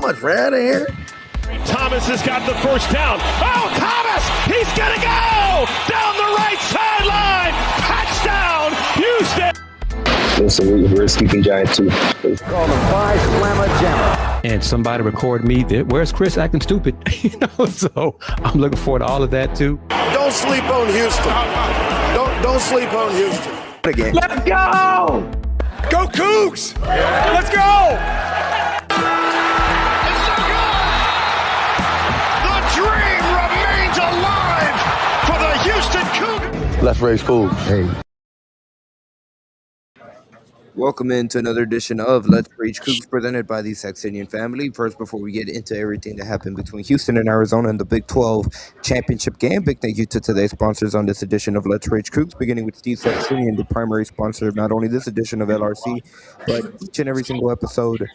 much right here. Thomas has got the first down. Oh, Thomas! He's going to go! Down the right sideline! Touchdown, Houston! Listen, we're a sleeping giant, too. It's called a five-slammer jammer. And somebody record me. Where's Kris acting stupid? So I'm looking forward to all of that, too. Don't sleep on Houston. Don't sleep on Houston. Again. Let's go! Go Coogs! Let's go! Dream remains alive for the Houston Cougars. Let's raise Coogs. Hey. Welcome into another edition of Let's Preach Coogs, presented by the Saxenian Family. First, before we get into everything that happened between Houston and Arizona in the Big 12 championship game, big thank you to today's sponsors on this edition of Let's Preach Coogs, beginning with Steve Saxenian, the primary sponsor of not only this edition of LRC, but each and every single episode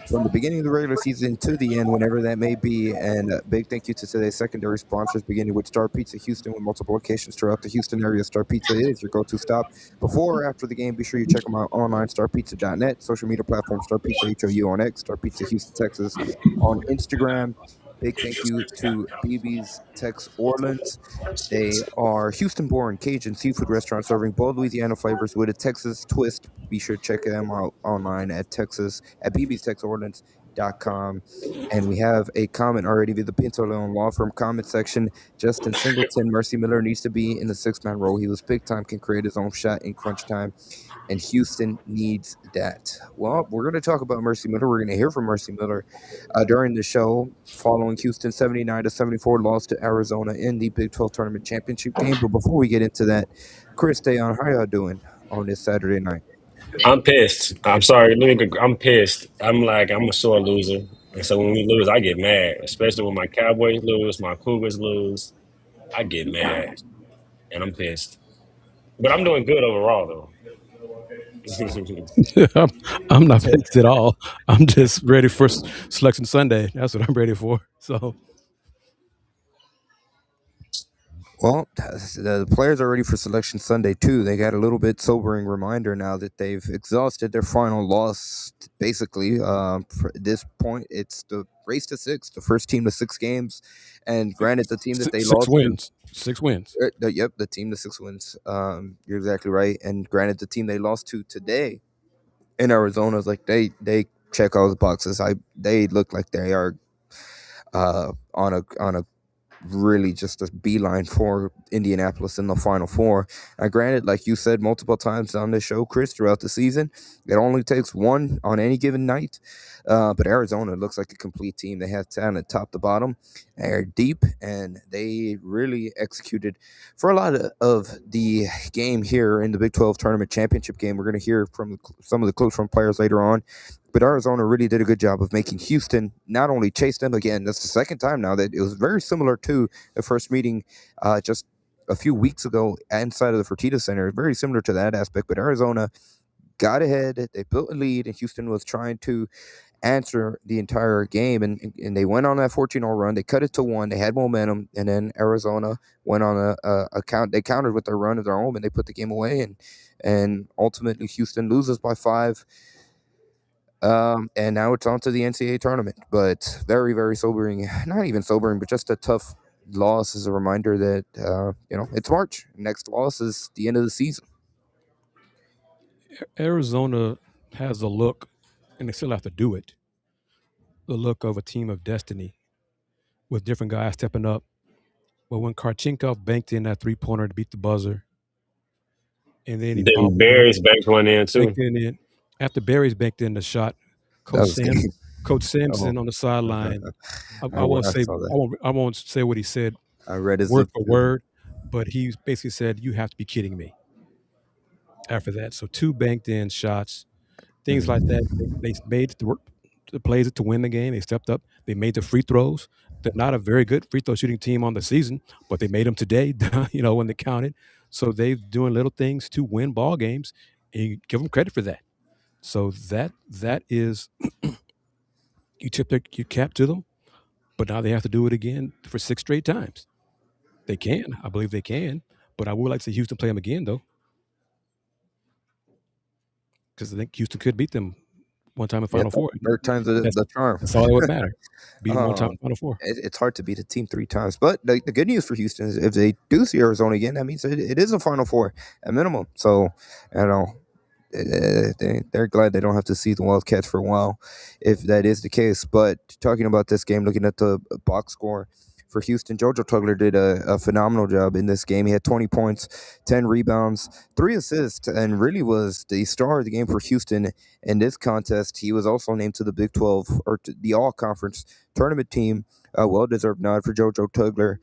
from the beginning of the regular season to the end, whenever that may be. And big thank you to today's secondary sponsors, beginning with Star Pizza Houston, with multiple locations throughout the Houston area. Star Pizza is your go-to stop before or after the game. Be sure you check them out online, starpizza.net, social media platform, Star Pizza HOU on X, Star Pizza Houston, Texas on Instagram. Big thank you to BB's Tex Orleans. They are Houston-born Cajun seafood restaurant serving bold Louisiana flavors with a Texas twist. Be sure to check them out online at bbstexorleans.com. And we have a comment already via the Pinto Leon Law Firm comment section. Justin Singleton, Mercy Miller needs to be in the six-man role. He was big time, can create his own shot in crunch time, and Houston needs that. Well, we're going to talk about Mercy Miller. We're going to hear from Mercy Miller during the show following Houston's 79-74 loss to Arizona in the Big 12 tournament championship game. But before we get into that, Kris, Dayon, how y'all doing on this Saturday night? I'm pissed. I'm sorry. I'm pissed. I'm a sore loser. And so when we lose, I get mad, especially when my Cowboys lose, my Cougars lose. I get mad, and I'm pissed. But I'm doing good overall, though. I'm not pissed at all. I'm just ready for Selection Sunday. That's what I'm ready for. So, well, the players are ready for Selection Sunday, too. They got a little bit sobering reminder now that they've exhausted their final loss. Basically, at this point, it's the race to six, the first team to 6 games. And granted, the team that they lost wins. 6 wins. Yep, the team to 6 wins. You're exactly right. And granted, the team they lost to today in Arizona is like they check all the boxes. They look like they are on a really just a beeline for Indianapolis in the Final Four. And granted, like you said multiple times on this show, Kris, throughout the season, it only takes one on any given night. But Arizona looks like a complete team. They have talent top to bottom. They're deep, and they really executed for a lot of the game here in the Big 12 tournament championship game. We're going to hear from some of the quotes from players later on. But Arizona really did a good job of making Houston not only chase them again. That's the second time now that it was very similar to the first meeting just a few weeks ago inside of the Fertitta Center. Very similar to that aspect. But Arizona got ahead. They built a lead, and Houston was trying to answer the entire game. And they went on that 14-0 run. They cut it to 1. They had momentum. And then Arizona went on a count. They countered with their run of their own, and they put the game away. And ultimately, Houston loses by 5. And now it's on to the NCAA tournament, but very, very sobering, not even sobering, but just a tough loss is a reminder that, it's March. Next loss is the end of the season. Arizona has a look, and they still have to do it, the look of a team of destiny with different guys stepping up. But when Karchinkov banked in that three-pointer to beat the buzzer, and then Barry's banked one in, too. After Barry's banked in the shot, Coach Sampson on the sideline. I won't say what he said. I read his word for word, but he basically said, "You have to be kidding me." After that, so 2 banked in shots, things like that. They made the plays to win the game. They stepped up. They made the free throws. They're not a very good free throw shooting team on the season, but they made them today. When they counted. So they're doing little things to win ball games, and you give them credit for that. So that is, you tip your cap to them, but now they have to do it again for 6 straight times. They can. I believe they can. But I would like to see Houston play them again, though, because I think Houston could beat them one time in Yeah, Final Four. third time's That's, the charm. that's all that would matter. Beat them one time Um, in Final Four. it's hard to beat a team 3 times. But the good news for Houston is if they do see Arizona again, that means it is a Final Four at minimum. So, you know, they're glad they don't have to see the Wildcats for a while, if that is the case. But talking about this game, looking at the box score for Houston, JoJo Tugler did a phenomenal job in this game. He had 20 points, 10 rebounds, 3 assists, and really was the star of the game for Houston in this contest. He was also named to the Big 12 or to the All-Conference tournament team. A well-deserved nod for JoJo Tugler.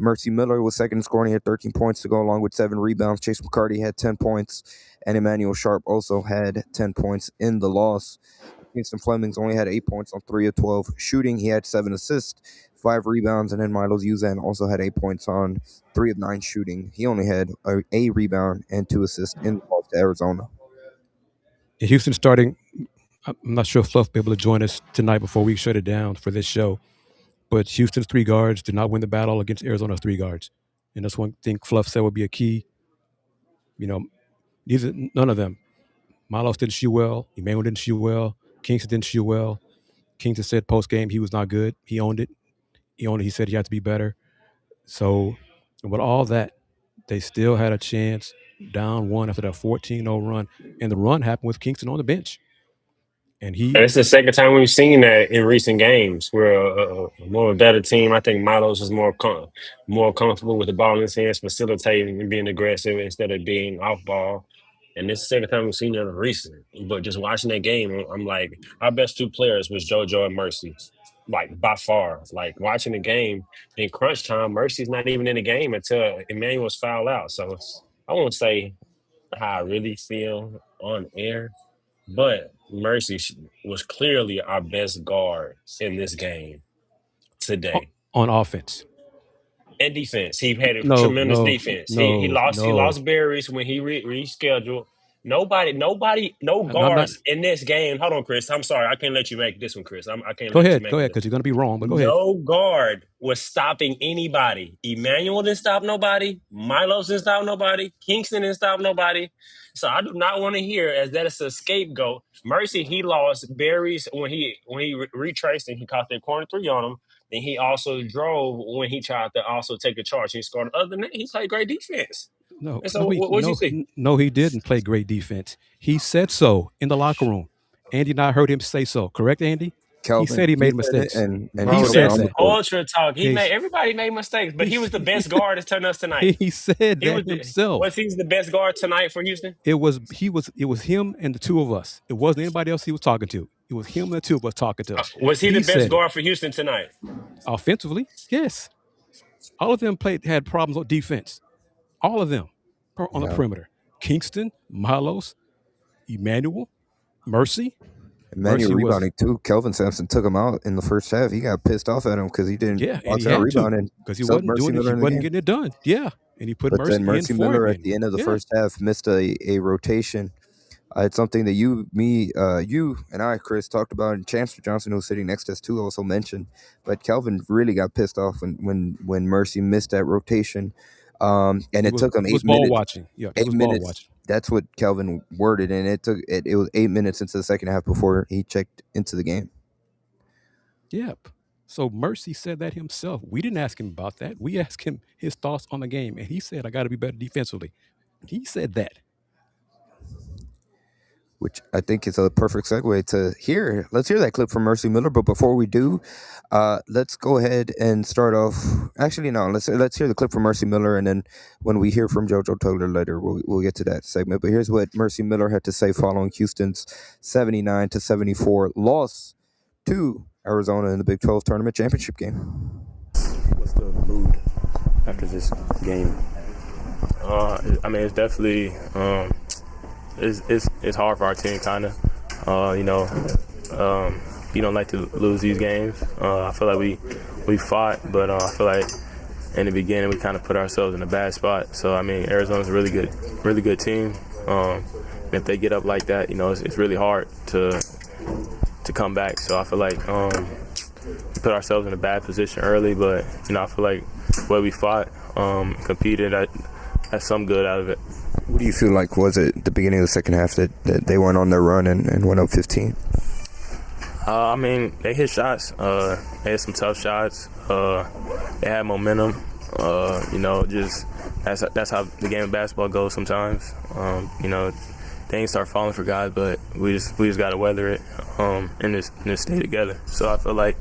Mercy Miller was second in scoring. He had 13 points to go along with 7 rebounds. Chase McCarty had 10 points, and Emmanuel Sharp also had 10 points in the loss. Kingston Flemings only had 8 points on 3 of 12 shooting. He had 7 assists, 5 rebounds, and then Milos Uzan also had 8 points on 3 of 9 shooting. He only had a rebound and 2 assists in the loss to Arizona. And Houston starting, I'm not sure if Fluff will be able to join us tonight before we shut it down for this show, but Houston's 3 guards did not win the battle against Arizona's 3 guards. And that's one thing Fluff said would be a key. You know, none of them. Milos didn't shoot well. Emmanuel didn't shoot well. Kingston didn't shoot well. Kingston said post-game he was not good. He owned it. He said he had to be better. So with all that, they still had a chance down 1 after that 14-0 run. And the run happened with Kingston on the bench. And it's the second time we've seen that in recent games. We're a more better team. I think Milos is more comfortable with the ball in his hands, facilitating and being aggressive instead of being off ball. And this is the second time we've seen that in recent. But just watching that game, I'm like, our best 2 players was JoJo and Mercy, like by far. Like watching the game in crunch time, Mercy's not even in the game until Emmanuel's fouled out. So I won't say how I really feel on air. But Mercy was clearly our best guard in this game today. on offense. And defense. He had a No, tremendous defense. He lost berries when he rescheduled. No I'm not. guards in this game. Hold on, Chris. I'm sorry. I can't let you make this one, Chris. I can't Go let you ahead, make this. because you're going to be wrong, but go ahead. No guard was stopping anybody. Emmanuel didn't stop nobody. Milos didn't stop nobody. Kingston didn't stop nobody. So I do not want to hear as that is a scapegoat. Mercy, he lost berries when he retraced and he caught that corner 3 on him. Then he also drove when he tried to also take a charge. He scored. Other than that, he played great defense. No, And so what you see? No, he didn't play great defense. He said so in the locker room. Andy and I heard him say so. Correct, Andy? Kelvin, he said he made mistakes. And he said That's that. ultra talk. Everybody made mistakes, but he was the best guard to turn us tonight. He said that himself. Was he the best guard tonight for Houston? It was him and the 2 of us. It wasn't anybody else he was talking to. It was him and the 2 of us talking to. Was he the best guard for Houston tonight? Offensively, yes. All of them had problems with defense. All of them on the perimeter. Kingston, Milos, Emmanuel, Mercy. Emmanuel rebounding too. Kelvin Sampson took him out in the first half. He got pissed off at him because he didn't box out rebounding because he wasn't doing it. He wasn't getting it done. Yeah, and he put Mercy Miller at the end of the first half missed a rotation. It's something that you and I, Chris, talked about, and Chancellor Johnson, who was sitting next to us too, also mentioned. But Kelvin really got pissed off when Mercy missed that rotation. And it took him 8 minutes. Ball watching. Yeah, 8 minutes. Ball watching. That's what Kelvin worded, and it was 8 minutes into the second half before he checked into the game. Yep. So Mercy said that himself. We didn't ask him about that. We asked him his thoughts on the game, and he said, "I got to be better defensively." He said that. Which I think is a perfect segue to hear. Let's hear that clip from Mercy Miller. But before we do, let's go ahead and start off. Actually, no. Let's hear the clip from Mercy Miller, and then when we hear from JoJo Tugler later, we'll get to that segment. But here's what Mercy Miller had to say following Houston's 79-74 loss to Arizona in the Big 12 tournament championship game. What's the mood after this game? I mean, it's definitely. It's hard for our team, kind of. You don't like to lose these games. I feel like we fought, but I feel like in the beginning we kind of put ourselves in a bad spot. So I mean, Arizona's a really good team. And if they get up like that, it's really hard to come back. So I feel like we put ourselves in a bad position early, but I feel like the way we fought, competed, had some good out of it. What do you feel like was it the beginning of the second half that they went on their run and went up 15? I mean, they hit shots. They had some tough shots. They had momentum. Just that's how the game of basketball goes sometimes. Things start falling for guys, but we just got to weather it and just stay together. So I feel like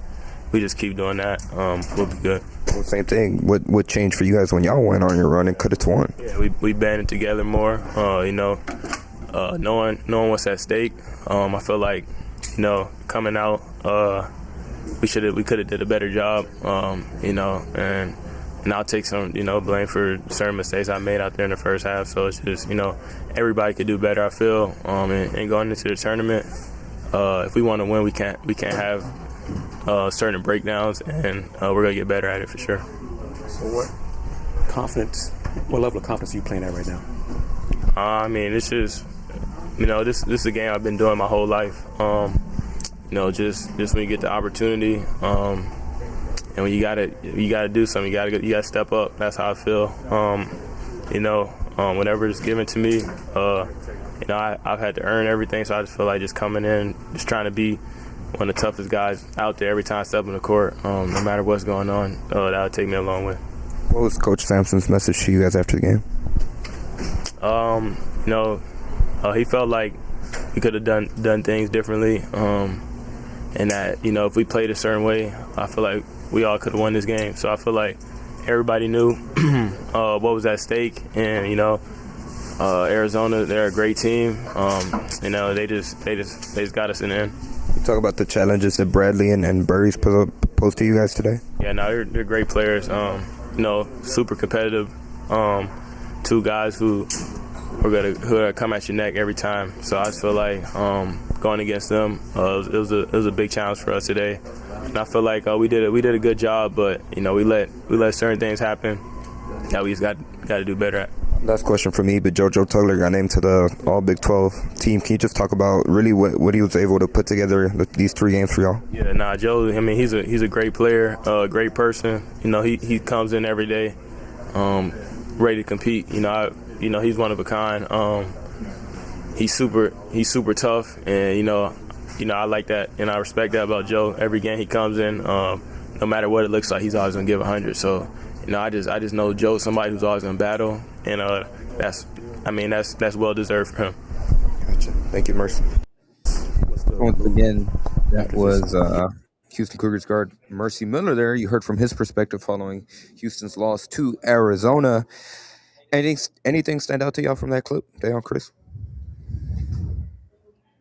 we just keep doing that. We'll be good. Well, same thing. What changed for you guys when y'all went on your run and could have won? Yeah, we banded together more. Knowing what's at stake. I feel like coming out, we could have did a better job. And I'll take some blame for certain mistakes I made out there in the first half. So it's just everybody could do better, I feel. And going into the tournament, if we want to win, we can't have certain breakdowns, and we're gonna get better at it for sure. So what level of confidence are you playing at right now? I mean, it's just this is a game I've been doing my whole life. Just when you get the opportunity, and when you gotta do something, you gotta step up. That's how I feel. Whenever it's given to me, I've had to earn everything. So I just feel like just coming in, just trying to be one of the toughest guys out there every time I step in the court. No matter what's going on, that'll take me a long way. What was Coach Sampson's message to you guys after the game? He felt like we could have done things differently, and that if we played a certain way, I feel like we all could have won this game. So I feel like everybody knew what was at stake, and Arizona, they're a great team. They just got us in the end. You talk about the challenges that Bradley and Burry's posed to you guys today. Yeah, no, they're great players. Super competitive. Two guys who are gonna come at your neck every time. So I just feel like going against them, it was a big challenge for us today. And I feel like we did a good job, but we let certain things happen that we just got to do better at. Last question for me, but JoJo Tugler got named to the All Big 12 team. Can you just talk about really what he was able to put together these 3 games for y'all? Yeah, Joe. I mean, he's a great player, a great person. He comes in every day, ready to compete. He's one of a kind. He's super tough, and I like that, and I respect that about Joe. Every game he comes in, no matter what it looks like, he's always gonna give 100. So, I just know Joe's somebody who's always gonna battle, and that's well deserved for him. Gotcha. Thank you, Mercy. Once again, that was Houston Cougars guard Mercy Miller there. You heard from his perspective following Houston's loss to Arizona. Anything stand out to y'all from that clip, Dayon, Kris?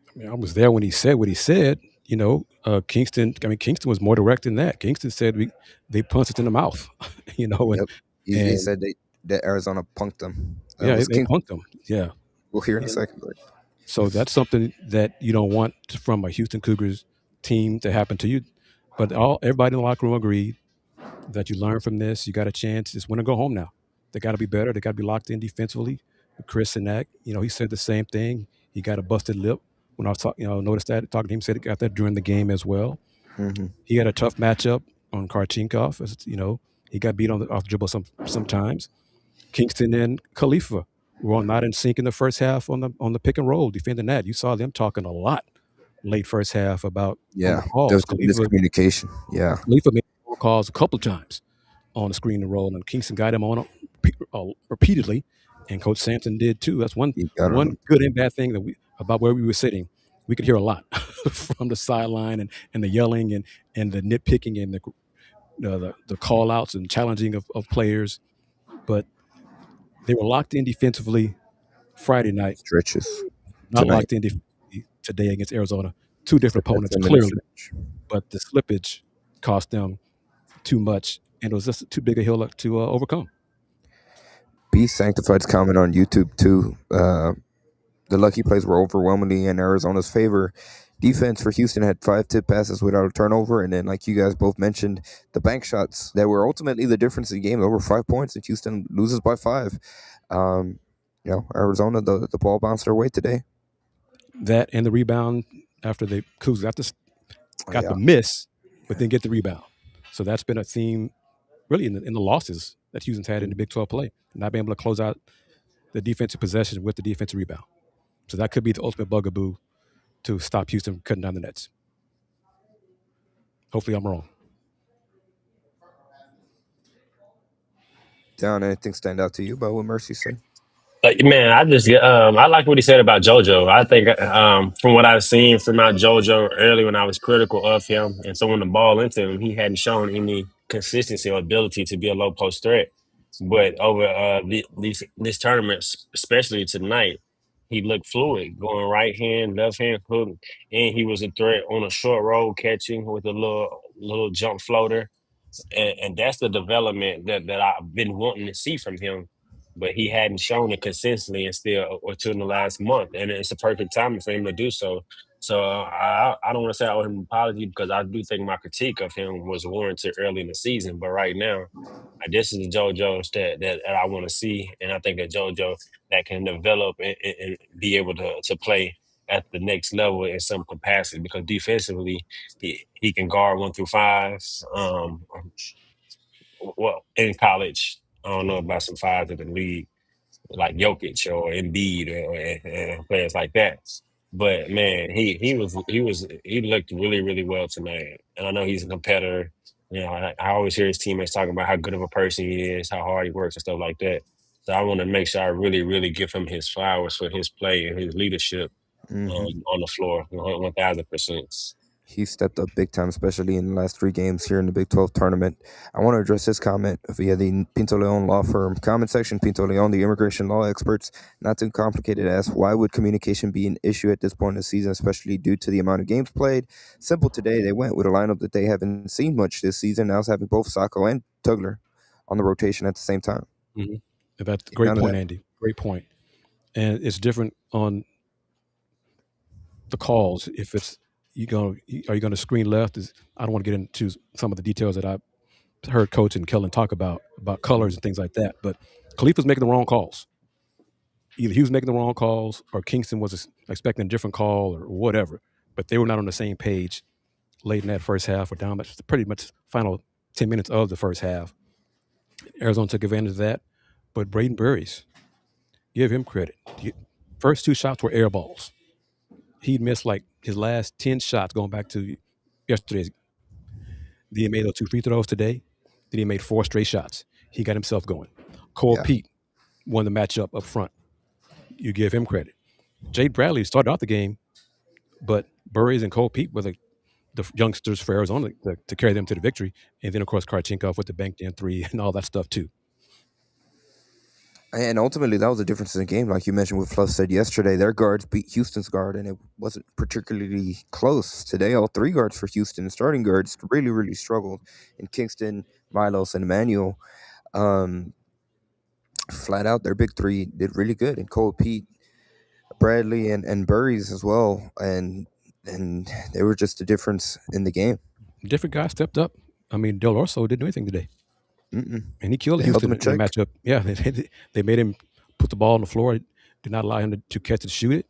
I mean, I was there when he said what he said. Kingston was more direct than that. Kingston said they punched it in the mouth. Yep. He said that Arizona punked them. They punked them. Yeah. We'll hear in a second. But. So that's something that you don't want from a Houston Cougars team to happen to you. But everybody in the locker room agreed that you learn from this. You got a chance. Just want to go home now. They got to be better. They got to be locked in defensively. Chris and that, he said the same thing. He got a busted lip. When I was talking, noticed that, talking to him, said he got that during the game as well. Mm-hmm. He had a tough matchup on Karchinkov. He got beat off the dribble sometimes. Kingston and Khalifa were not in sync in the first half on the pick and roll, defending that. You saw them talking a lot late first half about there's miscommunication. Yeah, Khalifa made calls a couple of times on the screen and roll, and Kingston got him on repeatedly, and Coach Sampson did too. That's one good and bad thing about where we were sitting. We could hear a lot from the sideline and the yelling and the nitpicking and the call outs and challenging of players. But they were locked in defensively Friday night. Stretches. Not tonight. Locked in defensively today against Arizona. 2 different opponents, clearly. But the slippage cost them too much, and it was just too big a hill to overcome. Be Sanctified's comment on YouTube, too. The lucky plays were overwhelmingly in Arizona's favor. Defense for Houston had 5 tip passes without a turnover, and then, like you guys both mentioned, the bank shots that were ultimately the difference in the game. Over 5 points, and Houston loses by 5. Arizona, the ball bounced their way today. That and the rebound after the Coogs got the miss, but then get the rebound. So that's been a theme, really, in the losses that Houston's had in the Big 12 play, not being able to close out the defensive possession with the defensive rebound. So that could be the ultimate bugaboo to stop Houston cutting down the nets. Hopefully, I'm wrong. Down, anything stand out to you about what Mercy said? Man, I like what he said about JoJo. I think from what I've seen from out JoJo early when I was critical of him and throwing the ball into him, he hadn't shown any consistency or ability to be a low post threat. But over this tournament, especially tonight, he looked fluid, going right hand, left hand hook, and he was a threat on a short roll catching with a little jump floater, and that's the development that I've been wanting to see from him. But he hadn't shown it consistently and still or two in the last month, and it's a perfect time for him to do so. So I don't want to say I owe him an apology because I do think my critique of him was warranted early in the season. But right now, this is the JoJo that I want to see, and I think that JoJo that can develop and be able to play at the next level in some capacity because defensively he can guard 1 through 5. Well, in college, I don't know about some fives in the league like Jokic or Embiid and players like that. But man, he looked really really well tonight, and I know he's a competitor. I always hear his teammates talking about how good of a person he is, how hard he works, and stuff like that. So I want to make sure I really really give him his flowers for his play and his leadership on the floor, 1,000%. He stepped up big time, especially in the last 3 games here in the Big 12 tournament. I want to address his comment via the Pinto Leon law firm comment section. Pinto Leon, the immigration law experts, not too complicated, asked why would communication be an issue at this point in the season, especially due to the amount of games played. Simple today, they went with a lineup that they haven't seen much this season. Now it's having both Sacco and Tugler on the rotation at the same time. Mm-hmm. That's a great point, Andy. Great point. And it's different on the calls. If it's are you going to screen left? I don't want to get into some of the details that I heard Coach and Kellen talk about colors and things like that. But Khalifa's making the wrong calls. Either he was making the wrong calls, or Kingston was expecting a different call, or whatever. But they were not on the same page late in that first half. Or down pretty much final 10 minutes of the first half. Arizona took advantage of that. But Braden Burries, give him credit. First 2 shots were air balls. He'd missed like his last 10 shots going back to yesterday's. Then he made those 2 free throws today. Then he made 4 straight shots. He got himself going. Cole Pete won the matchup up front. You give him credit. Jade Bradley started out the game, but Burries and Cole Pete were the youngsters for Arizona to carry them to the victory. And then, of course, Karchinkov with the banked in 3 and all that stuff, too. And ultimately, that was the difference in the game. Like you mentioned, what Fluff said yesterday, their guards beat Houston's guard, and it wasn't particularly close. Today, all 3 guards for Houston, starting guards, really, really struggled. And Kingston, Milos, and Emmanuel, flat out, their big 3 did really good. And Cole, Pete, Bradley, and Burries as well. And they were just a difference in the game. Different guys stepped up. I mean, Del Orso didn't do anything today. Mm-mm. And he killed Houston in the matchup. Yeah, they made him put the ball on the floor, did not allow him to catch it, shoot it.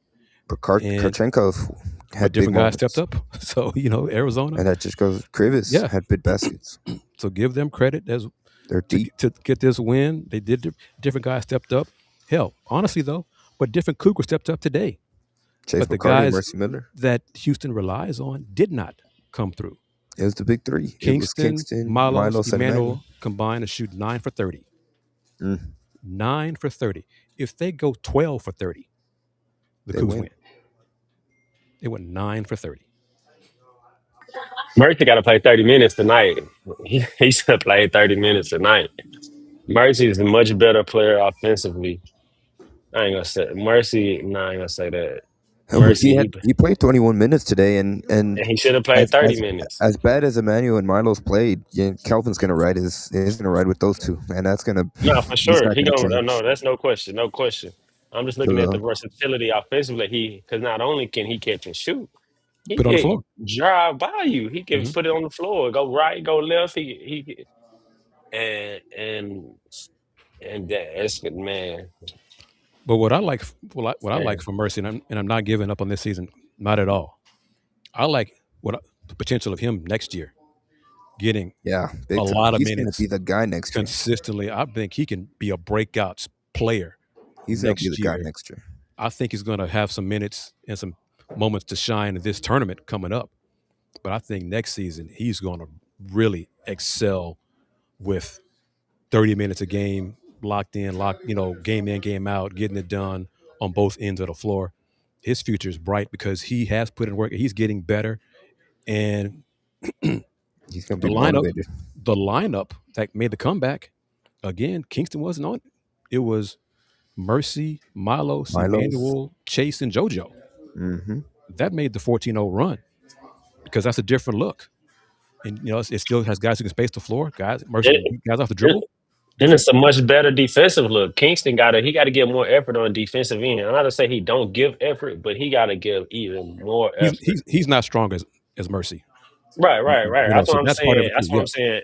But Karchenkov had different guys stepped up. So, Arizona. And that just goes, Krivis had big baskets. So give them credit they're deep. To get this win. They did. Different guys stepped up. Hell, honestly, though, but different Cougars stepped up today. Chase but the McCarty, guys Mercy Miller that Houston relies on did not come through. It was the big 3. Kingston, Milos, and Emmanuel combined to shoot 9 for 30. 9 for 30. If they go 12 for 30, the Cougs win. They went 9 for 30. Mercy got to play 30 minutes tonight. He should have played 30 minutes tonight. Mercy is a much better player offensively. I ain't gonna say Mercy. No, I ain't gonna say that. Mercy, he played 21 minutes today, and he should have played 30 minutes. As bad as Emmanuel and Milos played, Kelvin's gonna ride with those 2, and that's gonna for sure. He gonna no, that's no question. I'm just looking at the versatility offensively. Because not only can he catch and shoot, he put on the floor, drive by you. He can put it on the floor, go right, go left. He and that's good, man. But what I like from Mercy, and I'm not giving up on this season, not at all. I like the potential of him next year, getting a lot of minutes. He's going to be the guy next year consistently. I think he can be a breakout player. He's going to be the guy next year. I think he's going to have some minutes and some moments to shine in this tournament coming up. But I think next season he's going to really excel with 30 minutes a game, locked in, game in, game out, getting it done on both ends of the floor. His future is bright because he has put in work. He's getting better, and He's gonna the be lineup, motivated. the lineup that made the comeback again. Kingston wasn't on it. It was Mercy, Milos, Milos. Emmanuel, Chase, and JoJo. Mm-hmm. That made the 14-0 run because that's a different look. And it still has guys who can space the floor, guys, Mercy can beat guys off the Then, dribble. then Different. it's a much better defensive look. Kingston got to get more effort on defensive end. I'm not to say he don't give effort, but he got to give even more He's effort. he's he's not strong as Mercy. Right, right, right. That's So what I'm that's part of saying. it too. That's what Yeah, I'm saying.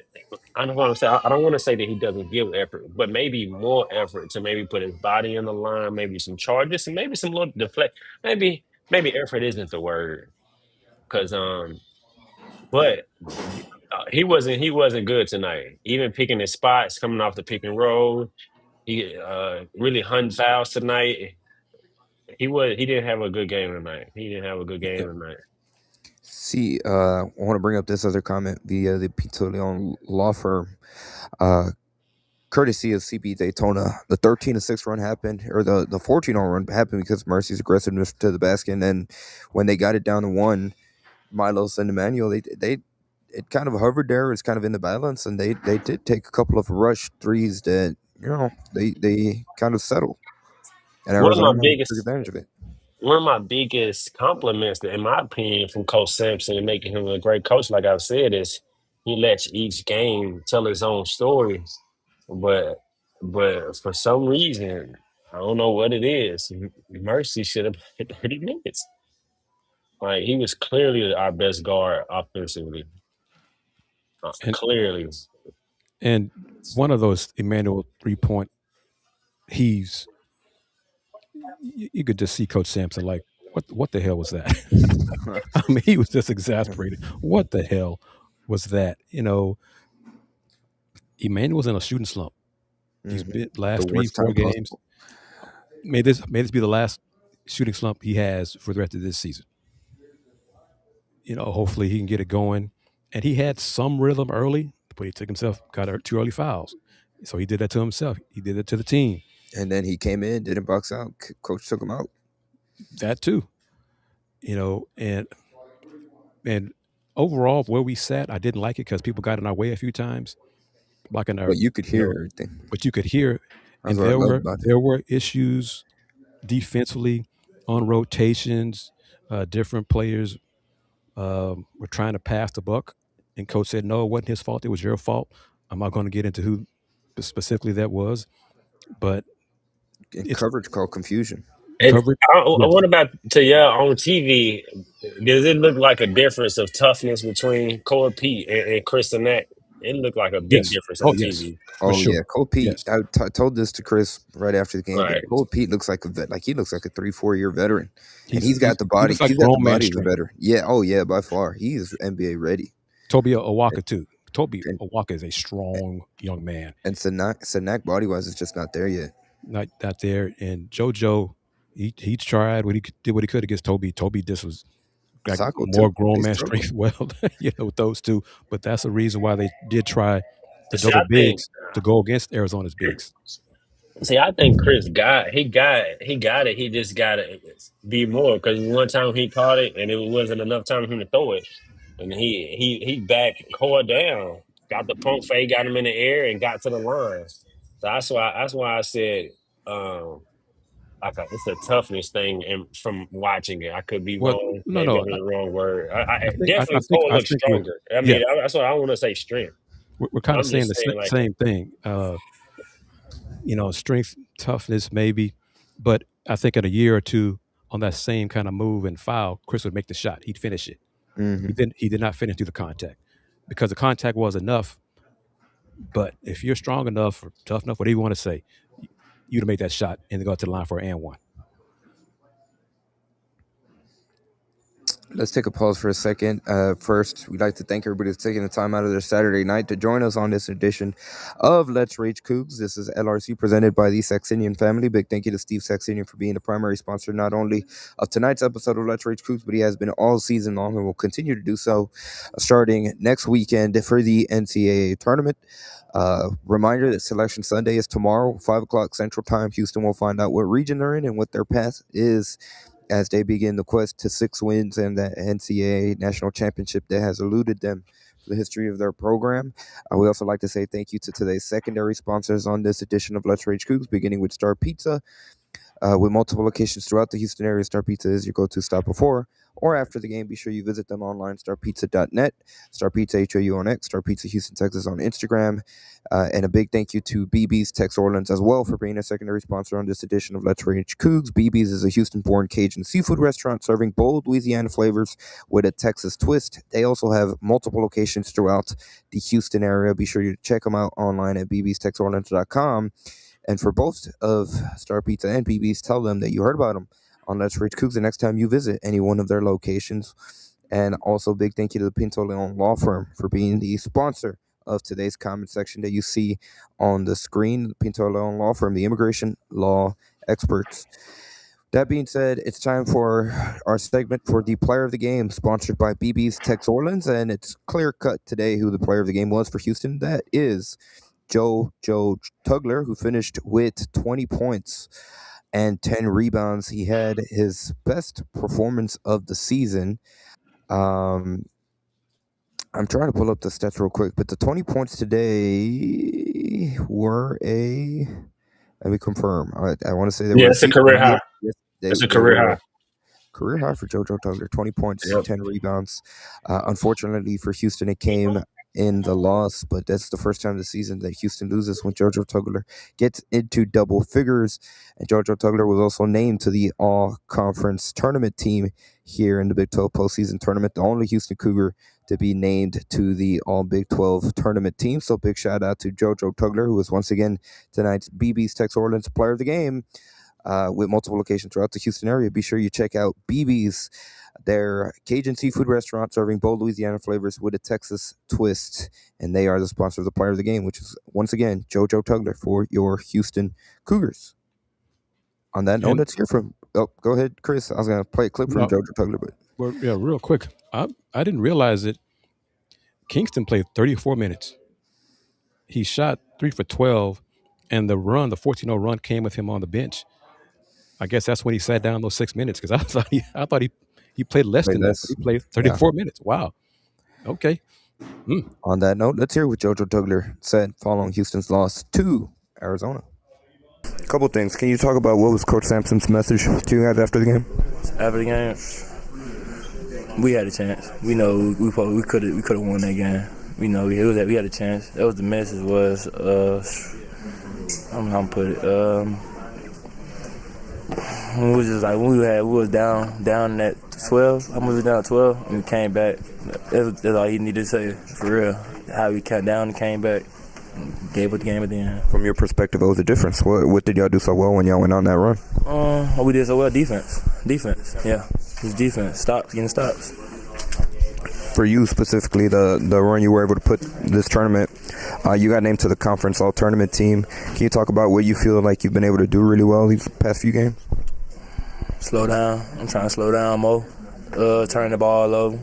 I don't want to say. I don't want to say that he doesn't give effort, but maybe more effort to maybe put his body in the line, maybe some charges, and maybe some little deflect. Maybe effort isn't the word because but he wasn't good tonight. Even picking his spots, coming off the pick and roll, he really hunting fouls tonight. He didn't have a good game tonight. He didn't have a good game yeah. tonight. See, I want to bring up this other comment via the Pizza Leon law firm. Uh, Courtesy of CB Daytona, the 13-6 run happened, or the 14-0 run happened because of Mercy's aggressiveness to the basket. And then when they got it down to one, Milos and Emmanuel, they it kind of hovered there. It's kind of in the balance, and they did take a couple of rush threes that they kind of settled, and One of my Arizona took biggest advantage of it. one of my biggest compliments, in my opinion, from Coach Sampson and making him a great coach, like I've said, is he lets each game tell its own story. But for some reason, I don't know what it is. Mercy should have hit 30 minutes. Like he was clearly our best guard offensively. And Clearly, and one of those Emmanuel 3-point, he's you could just see Coach Sampson like, what the hell was that? I mean, he was just exasperated. What the hell was that? Emmanuel's in a shooting slump. He's Mhm. been The last three, worst four time games. possible. May this be the last shooting slump he has for the rest of this season. Hopefully he can get it going. And he had some rhythm early, but he got 2 early fouls. So he did that to himself. He did it to the team. And then he came in, didn't box out. Coach took him out. That too. And overall where we sat, I didn't like it because people got in our way a few times, blocking our, But you could hear everything. but you could hear, That's and what I there love were about it. there were issues defensively on rotations. Different players were trying to pass the buck, and coach said, "No, it wasn't his fault. It was your fault." I'm not going to get into who specifically that was, but And it's coverage called confusion. covered. Yes, what about to y'all on TV? Does it look like a difference of toughness between Cole Pete and Chris Nack? It looked like a big yes. difference Oh, on yes, TV. for Oh sure. yeah, Cole Pete. Yes, I told this to Chris right after the game, but Right. Cole Pete looks like a vet. Like he looks like a 3-4 year veteran, and he's, got he's the he body. looks like He's got the grown man body of a strength. veteran. Yeah. Oh yeah, by far. He is NBA ready. Toby Awaka too. Toby And Awaka is a strong young man. and Sanak body wise is just not there yet. Not there. And JoJo, he tried did what he could against Toby. Toby just was like Sacco more too. grown They man struggle. strength. Well, with those two. But that's the reason why they did try the See, double I think bigs to go against Arizona's bigs. I think Chris got it. He just got to be more because one time he caught it and it wasn't enough time for him to throw it, and he back core down, got the pump fake, got him in the air, and got to the line. So that's why I said it's a toughness thing, and from watching it, I could be Well, wrong. no, Maybe no. I'm in the wrong word. I think Definitely Cole I looks think we're stronger. I yeah, mean, that's what I want to say strength. we're kind of I'm saying just the saying like same thing. Strength, toughness, maybe. But I think in a year or two on that same kind of move and foul, Chris would make the shot. He'd finish it. Hmm. He did not finish through the contact because the contact was enough. But if you're strong enough or tough enough, whatever you want to say, you to make that shot and go to the line for an and one. Let's take a pause for a second. First, we'd like to thank everybody that's taking the time out of their Saturday night to join us on this edition of Let's Rage Coogs. This is LRC presented by the Saxenian Family. Big thank you to Steve Saxenian for being the primary sponsor not only of tonight's episode of Let's Rage Coogs, but he has been all season long and will continue to do so starting next weekend for the NCAA tournament. Reminder that Selection Sunday is tomorrow, 5 o'clock Central Time. Houston will find out what region they're in and what their path is as they begin the quest to 6 wins and the NCAA national championship that has eluded them for the history of their program. We also like to say thank you to today's secondary sponsors on this edition of Let's Rage Coogs, beginning with Star Pizza. With multiple locations throughout the Houston area, Star Pizza is your go-to stop before or after the game. Be sure you visit them online, starpizza.net, Star Pizza HOU on X, Star Pizza Houston, Texas on Instagram. And a big thank you to BB's Tex Orleans as well for being a secondary sponsor on this edition of Let's Rage Coogs. BB's is a Houston-born Cajun seafood restaurant serving bold Louisiana flavors with a Texas twist. They also have multiple locations throughout the Houston area. Be sure you check them out online at bbstexorleans.com. And for both of Star Pizza and BB's, tell them that you heard about them on Let's Rage Coogs the next time you visit any one of their locations. And also big thank you to the Pinto Leon Law Firm for being the sponsor of today's comment section that you see on the screen. The Pinto Leon Law Firm, the immigration law experts. That being said, it's time for our segment for the player of the game, sponsored by BB's Tex Orleans. And it's clear cut today who the player of the game was for Houston. That is Joe Tugler, who finished with 20 points and 10 rebounds. He had his best performance of the season. I'm trying to pull up the stats real quick, but the 20 points today were let me confirm. I want to say they were it's a career high. Yes, It's a career high. Career high for JoJo Tugler, 20 points, Yep. 10 rebounds. Unfortunately for Houston, it came in the loss, but that's the first time this season that Houston loses when JoJo Tugler gets into double figures. And JoJo Tugler was also named to the all-conference tournament team here in the Big 12 postseason tournament, the only Houston Cougar to be named to the all-Big 12 tournament team. So big shout-out to JoJo Tugler, who is once again tonight's BB's Tex Orleans player of the game. With multiple locations throughout the Houston area. Be sure you check out BB's, their Cajun seafood restaurant serving bold Louisiana flavors with a Texas twist. And they are the sponsor of the player of the game, which is, once again, JoJo Tugler for your Houston Cougars. On that note, let's hear from... Oh, go ahead, Chris. I was going to play a clip from JoJo Tugler. But Well, yeah, real quick. I didn't realize that Kingston played 34 minutes. He shot 3 for 12, and the 14-0 run came with him on the bench. I guess that's when he sat down those 6 minutes, because I thought he played less than that. He played 34 minutes. Wow. Okay. On that note, let's hear what JoJo Tugler said following Houston's loss to Arizona. A couple things. Can you talk about what was Coach Sampson's message to you guys after the game? After the game, we had a chance. We know we could have won that game. We know we had a chance. That was the message. Was I don't know how to put it. We was just like we was down at 12. I was down 12 and we came back. That's all he needed to say for real. How we came down and came back, and gave up the game at the end. From your perspective, what was the difference? What did y'all do so well when y'all went on that run? We did so well. Defense. Yeah, it's defense. Getting stops. For you specifically, the run you were able to put this tournament, you got named to the conference all-tournament team. Can you talk about what you feel like you've been able to do really well these past few games? Slow down. I'm trying to slow down more. Turn the ball over.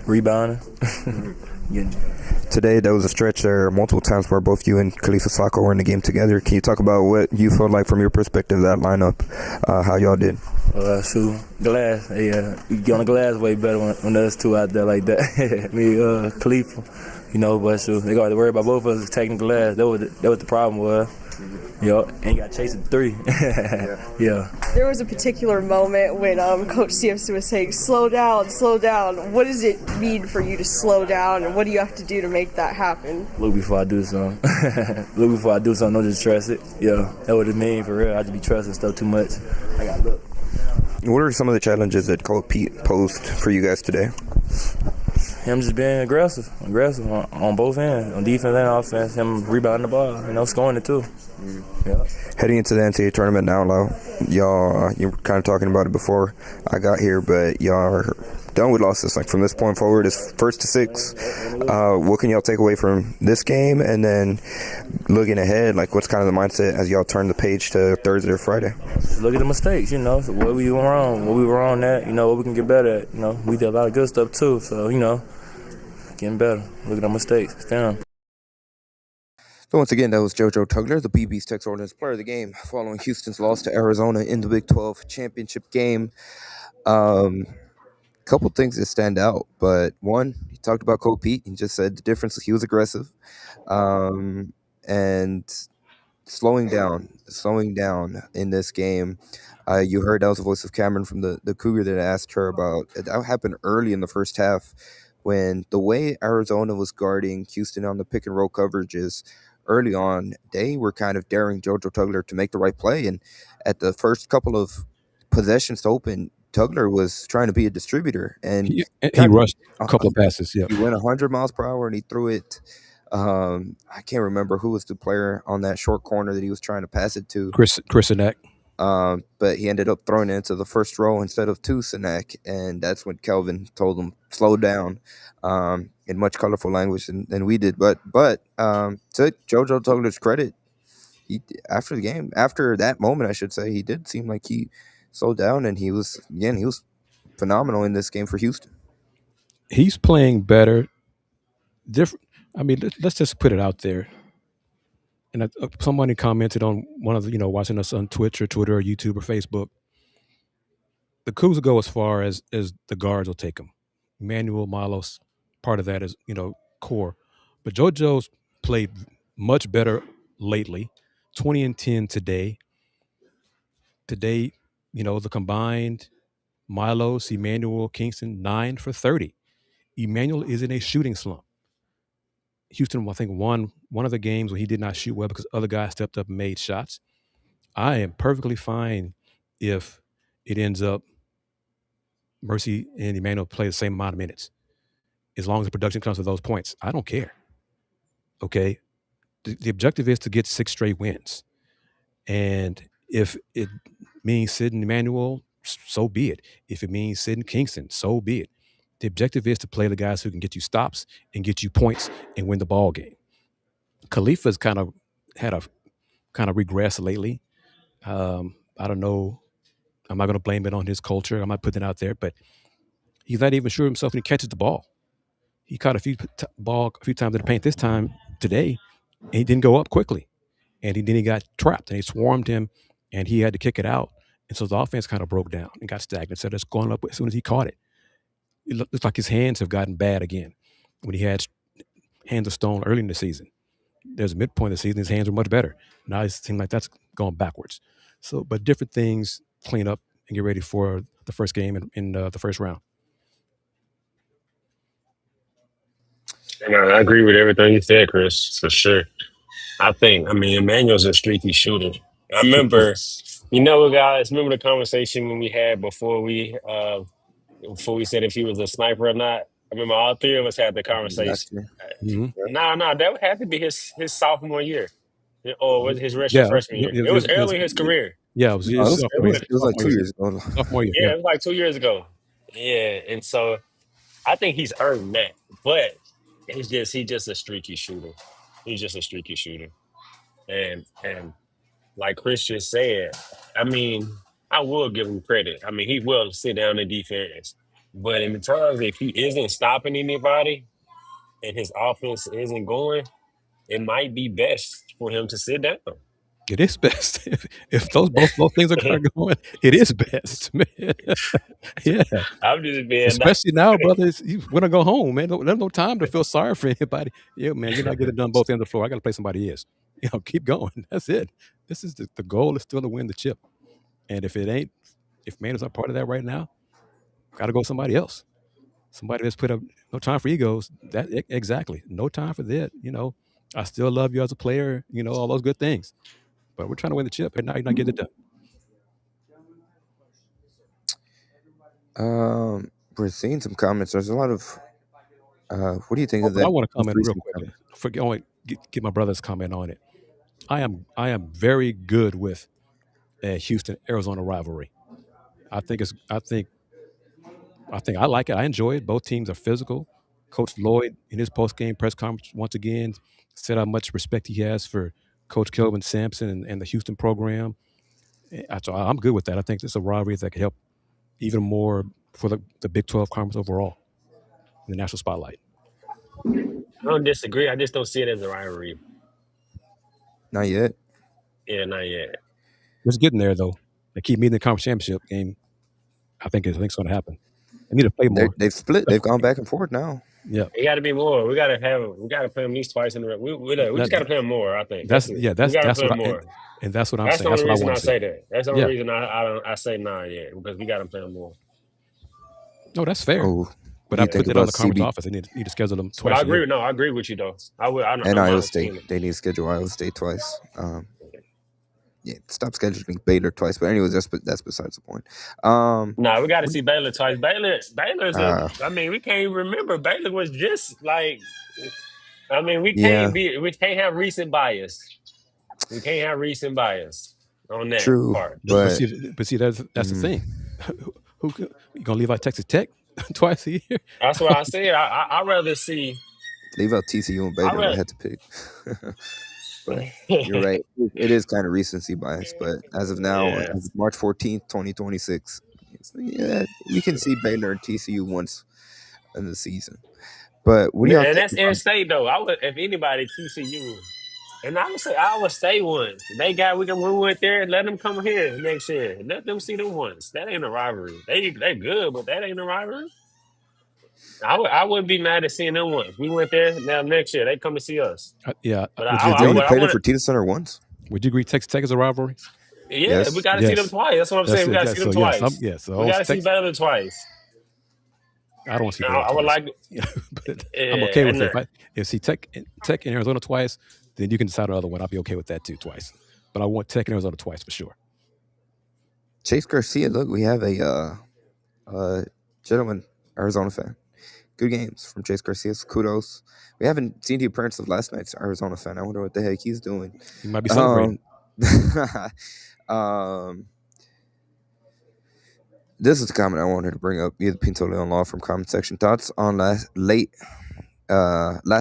Rebounding. Today, there was a stretch there multiple times where both you and Khalifa Sacco were in the game together. Can you talk about what you felt like from your perspective, that lineup, how y'all did? Shoot, glass. Yeah, you get on the glass way better when there's two out there like that. Khalifa, but shoot, they got to worry about both of us taking the glass. That was the problem was. And got chased at 3. Yeah. There was a particular moment when Coach Sampson was saying, slow down. What does it mean for you to slow down, and what do you have to do to make that happen? Look before I do something. Don't just trust it. Yeah, that what it mean for real. I just be trusting stuff too much. I got to look. What are some of the challenges that Coach Pete posed for you guys today? him just being aggressive on both ends, on defense and offense. Him rebounding the ball, scoring it too. Yeah. Heading into the NCAA tournament now, y'all, you were kind of talking about it before I got here, but y'all are done with losses. Like from this point forward, it's 1st to 6. What can y'all take away from this game? And then looking ahead, like what's kind of the mindset as y'all turn the page to Thursday or Friday? Look at the mistakes, so what we were wrong at, what we can get better at. We did a lot of good stuff too, so, getting better. Look at our mistakes. Damn. So once again, that was JoJo Tugler, the BB's Texas Ordinance Player of the Game, following Houston's loss to Arizona in the Big 12 championship game. Couple things that stand out, but one, he talked about Cole Pete. He just said the difference is he was aggressive, and slowing down in this game. You heard that was the voice of Cameron from the Cougar that asked her about that happened early in the first half when the way Arizona was guarding Houston on the pick and roll coverages early on, they were kind of daring JoJo Tugler to make the right play. And at the first couple of possessions to open, Tugler was trying to be a distributor, and he rushed a couple of passes. Yeah, he went 100 miles per hour, and he threw it. I can't remember who was the player on that short corner that he was trying to pass it to. Kris Gardner. But he ended up throwing it into the first row instead of to Sinek, and that's when Kelvin told him slow down, in much colorful language than we did. But to JoJo Tugler's credit, he after the game, after that moment, I should say, he did seem like he slowed down, and he was phenomenal in this game for Houston. He's playing better. Different. I mean, let's just put it out there. And somebody commented on one of the, watching us on Twitch or Twitter or YouTube or Facebook. The Cougs will go as far as the guards will take them. Manuel, Milos, part of that is, core. But JoJo's played much better lately. 20 and 10 today. Today, the combined Milos, Emmanuel, Kingston, 9 for 30. Emmanuel is in a shooting slump. Houston, I think, won one of the games where he did not shoot well because other guys stepped up and made shots. I am perfectly fine if it ends up Mercy and Emmanuel play the same amount of minutes. As long as the production comes to those points, I don't care. Okay? The objective is to get 6 straight wins. And if it means sitting Emmanuel, so be it. If it means sitting Kingston, so be it. The objective is to play the guys who can get you stops and get you points and win the ball game. Khalifa's kind of regressed lately. I don't know. I'm not going to blame it on his culture. I'm not putting it out there, but he's not even sure himself when he catches the ball. He caught a few times in the paint this time today, and he didn't go up quickly. And then he got trapped, and they swarmed him, and he had to kick it out. And so the offense kind of broke down and got stagnant. So it's going up as soon as he caught it. It looks like his hands have gotten bad again. When he had hands of stone early in the season, there's a midpoint of the season, his hands were much better. Now it seems like that's going backwards. So, but different things clean up and get ready for the first game in the first round. I agree with everything you said, Chris, for sure. Emmanuel's a streaky shooter. I remember, guys, remember the conversation when we had before we said if he was a sniper or not? I remember all 3 of us had the conversation. Mm-hmm. No, that would have to be his sophomore year. Or was it his freshman year? It was early in his career. Yeah, it was like 2 years ago. Sophomore year. Yeah, it was like 2 years ago. Yeah, and so I think he's earned that. But he's just a streaky shooter. He's just a streaky shooter. And like Chris just said, I will give him credit. He will sit down in defense. But in the times if he isn't stopping anybody and his offense isn't going, it might be best for him to sit down. It is best if both things are going. It is best, man. Yeah, I'm just being especially now, brothers. You want to go home, man. There's no time to feel sorry for anybody. Yeah, man, you're not getting it done both ends of the floor. I got to play somebody else. Keep going. That's it. This is the goal is still to win the chip. And if man is not part of that right now, got to go somebody else. Somebody that's put up no time for egos. That exactly, no time for that. I still love you as a player. All those good things. But we're trying to win the chip, and now you're not getting it done. We're seeing some comments. There's a lot of What do you think of But I that want to most comment real recent quick. comment? I want to get my brother's comment on it. I am very good with a Houston Arizona rivalry. I think I like it. I enjoy it. Both teams are physical. Coach Lloyd in his post game press conference once again said how much respect he has for Coach Kelvin Sampson and the Houston program. So I'm good with that. I think this is a rivalry that could help even more for the Big 12 conference overall in the national spotlight. I don't disagree. I just don't see it as a rivalry. Not yet. Yeah, not yet. It's getting there though. They keep meeting the conference championship game. I think it's going to happen. They need to play more. They've split. They've gone back and forth now. Yeah, It got to be more. We got to play them at least twice in a row. We just got to play them more. I think that's it. We got to that's play what them more. and that's what I'm That's the saying. only That's what I reason want I to see. say that. That's the only Yeah. reason I say nah yet because we got to play them more. No, that's fair. Oh, what But do I you think put that on about the conference CB office. They need to schedule them But twice I a year. agree. No, I agree with you though. I would. I and don't Iowa mind State? seeing it. They need to schedule Iowa State twice. Yeah, stop scheduling Baylor twice. But anyways, that's besides the point. Nah, we got to What do see Baylor twice. Baylor's you- a. I mean, we can't even remember. Baylor was just like. I mean, yeah, we can't have recent bias. We can't have recent bias on that true, part. but But see, that's the mm, thing. You gonna leave out Texas Tech twice a year? That's what I said. I rather see. leave out TCU and I Baylor if I rather. had to pick. But you're right. It is kind of recency bias. But as of now, Yeah. as of March 14th, 2026, yeah, we can see Baylor and TCU once in the season. But what do y'all And think that's in about? state though. I would if anybody TCU. And I would say Iowa State one. We went there and let them come here next year. Let them see them once. That ain't a rivalry. They good, but that ain't a rivalry. I wouldn't be mad at seeing them once. We went there now next year. They come to see us. Yeah. But Would you Because they agree? only I played at want Fertitta Center once. Would you agree Texas Tech is a rivalry? yeah, we Yes. got to see them Yes. twice. That's what I'm That's saying. We it. got to Yeah, see them so yes, twice. so We got to see Texas. Baylor twice. I don't want to see Now, Baylor I would twice. like, But I'm okay with and it. If see Tech and Arizona twice, then you can decide another one. I'll be okay with that too twice. But I want Tech and Arizona twice for sure. Chase Garcia, look, we have a gentleman, Arizona fan. Good games from Chase Garcia. Kudos. We haven't seen the appearance of last night's Arizona fan. I wonder what the heck he's doing. He might be celebrating. This is the comment I wanted to bring up. Either Pinto Leon Law from comment section. Thoughts on last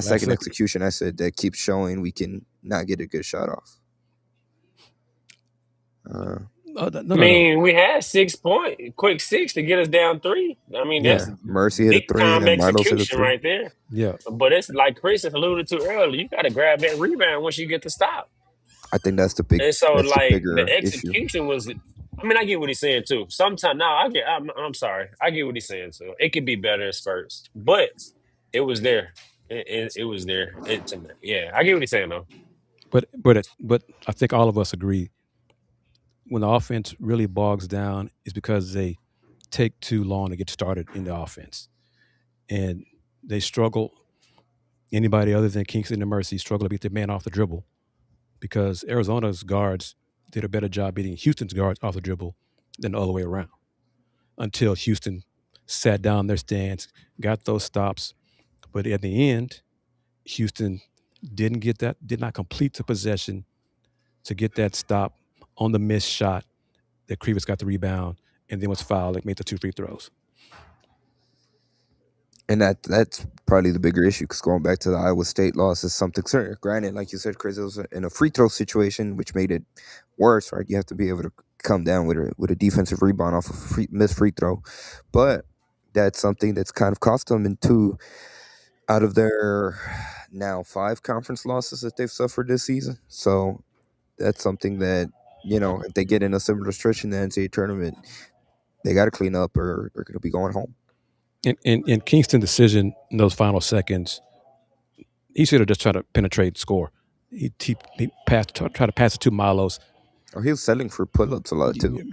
second execution. I said that keeps showing we can not get a good shot off. I mean, we had 6 point, quick 6 to get us down 3. I mean, Yeah, that's Mercy hit a big 3, and time then Milos hit a execution 3. right there. Yeah. But it's like Chris alluded to earlier. You got to grab that rebound once you get the stop. I think that's the And so, the like the bigger issue. execution was. I mean, I get what he's saying too. Sometimes, no, I'm sorry. I get what he's saying too. It could be better at spurts, but it was there. It was there. Yeah, I get what he's saying though. But I think all of us agree when the offense really bogs down is because they take too long to get started in the offense, and they struggle. Anybody other than Kingston and Mercy struggle to beat the man off the dribble because Arizona's guards did a better job beating Houston's guards off the dribble than the other way around. Until Houston sat down their stance, got those stops, but at the end, Houston did not complete the possession to get that stop on the missed shot that Krivitz got the rebound and then was fouled and made the 2 free throws. And that's probably the bigger issue because going back to the Iowa State loss is something certain. Granted, like you said, Chris, it was in a free throw situation, which made it worse, right? You have to be able to come down with a defensive rebound off a missed free throw. But that's something that's kind of cost them in 2 out of their now 5 conference losses that they've suffered this season. So that's something that, if they get in a similar stretch in the NCAA tournament, they got to clean up or they're going to be going home. In Kingston's decision in those final seconds, he should have just tried to penetrate score. He tried to pass it to Milos. Or he was settling for pull-ups a lot too.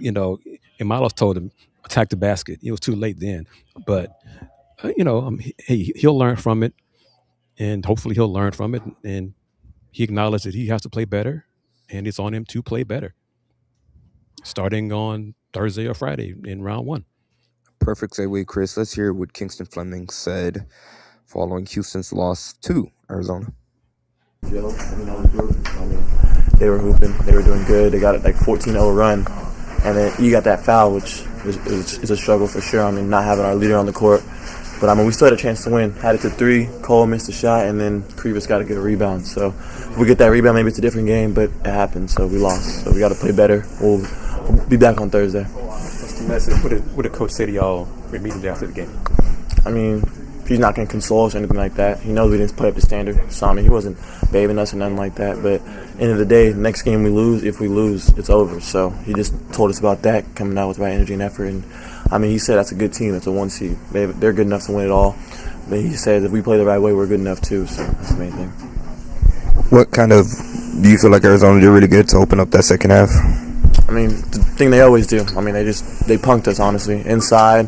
And Milos told him, attack the basket. It was too late then. But, he'll learn from it. And hopefully he'll learn from it. And he acknowledged that he has to play better. And it's on him to play better. Starting on Thursday or Friday in round 1. Perfect segue, Chris. Let's hear what Kingston Fleming said following Houston's loss to Arizona. Joe, the group. They were hooping. They were doing good. They got a 14-0 run, and then you got that foul, which is a struggle for sure. Not having our leader on the court, but we still had a chance to win. Had it to 3. Cole missed a shot, and then Krivas got a good rebound. So if we get that rebound, maybe it's a different game, but it happened. So we lost. So we got to play better. We'll be back on Thursday. What's the message? What did Coach say to y'all immediately after the game? He's not going to console us or anything like that. He knows we didn't play up to standard. So, he wasn't babying us or nothing like that. But end of the day, next game we lose, if we lose, it's over. So he just told us about that, coming out with the right energy and effort. And, he said that's a good team. It's a 1 seed. They're good enough to win it all. But he says if we play the right way, we're good enough too. So that's the main thing. What kind of do you feel like Arizona did really good to open up that second half? The thing they always do. They punked us, honestly. Inside.